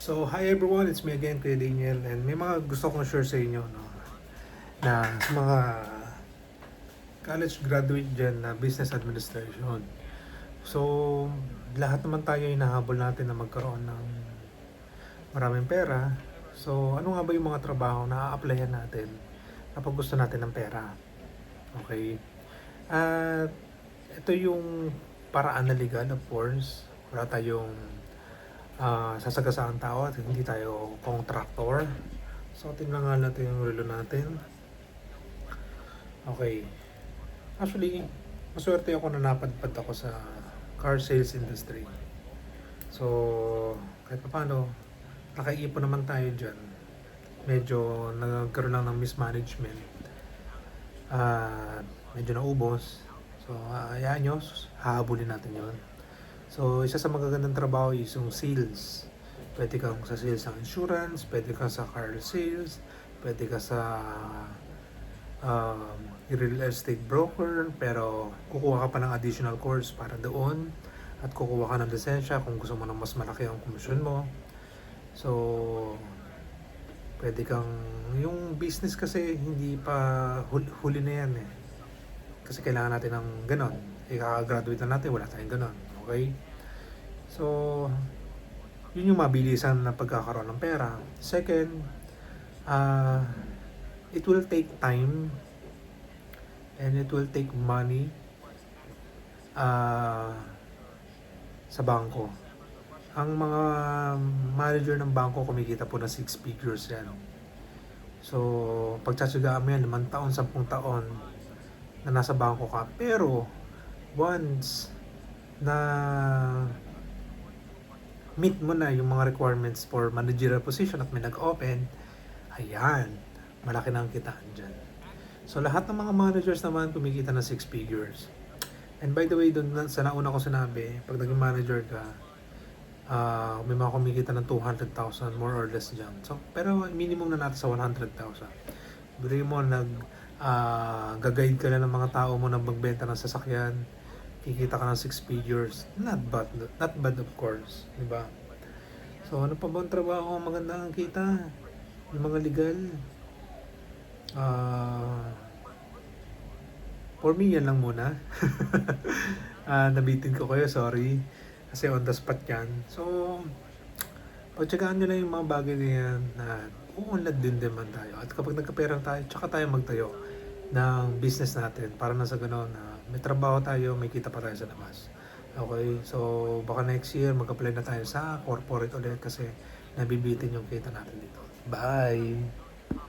So, hi everyone, it's me again, Kuya Daniel, and may mga gusto kong share sa inyo, no, na sa mga college graduate dyan na business administration. So, lahat naman tayo hinahabol natin na magkaroon ng maraming pera. So, ano nga ba yung mga trabaho na a-applyan natin kapag gusto natin ng pera? Okay? At ito yung paraan na legal, of course. Wala tayong sasagasaan tao at hindi tayo contractor. So, tingnan nga natin yung relo natin. Okay. Actually, maswerte ako na napadpad ako sa car sales industry. So, kahit pa paano, nakaipon naman tayo dyan. Medyo nagkaroon lang ng mismanagement. Medyo naubos. So, hayaan nyo, hahabulin natin yon. So, isa sa magagandang trabaho is yung sales. Pwede kang sa sales ng insurance, pwede ka sa car sales, pwede ka sa real estate broker, pero kukuha ka pa ng additional course para doon at kukuha ka ng lisensya kung gusto mo ng mas malaki ang komisyon mo. So, pwede kang, yung business kasi hindi pa huli na yan eh. Kasi kailangan natin ng ganon. Ika-graduate na natin, wala tayong ganon. Okay? So, yun yung mabilisan na pagkakaroon ng pera. Second, it will take time and it will take money sa bangko. Ang mga manager ng bangko kumikita po na 6 figures yan. So, pagtsatsagaan mo yan, 5 taon, 10 taon na nasa bangko ka. Pero, once na meet mo na yung mga requirements for managerial position at may nag-open, ayan, malaki na ang kitaan dyan. So, lahat ng mga managers naman kumikita na 6 figures. And by the way, doon sa nauna ko sinabi, pag naging manager ka, may mga kumikita ng 200,000 more or less dyan. So, pero minimum na natin sa 100,000. Bili mo, gag-guide ka na ng mga tao mo na magbenta ng sasakyan, kikita ka ng 6 figures. Not bad of course, di ba? So, ano pa ba ang trabaho maganda ang kita? Yung mga legal. For me, yan lang muna. Nabitin ko kayo, sorry. Kasi on the spot yan. So, pagtsagaan nyo lang yung mga bagay na yan na uunlad din naman tayo. At kapag nagkapera tayo, tsaka tayo magtayo ng business natin. Para na sa gano'n na may trabaho tayo, may kita pa tayo sa labas. Okay? So, baka next year mag-apply na tayo sa corporate ulit kasi nabibitin yung kita natin dito. Bye!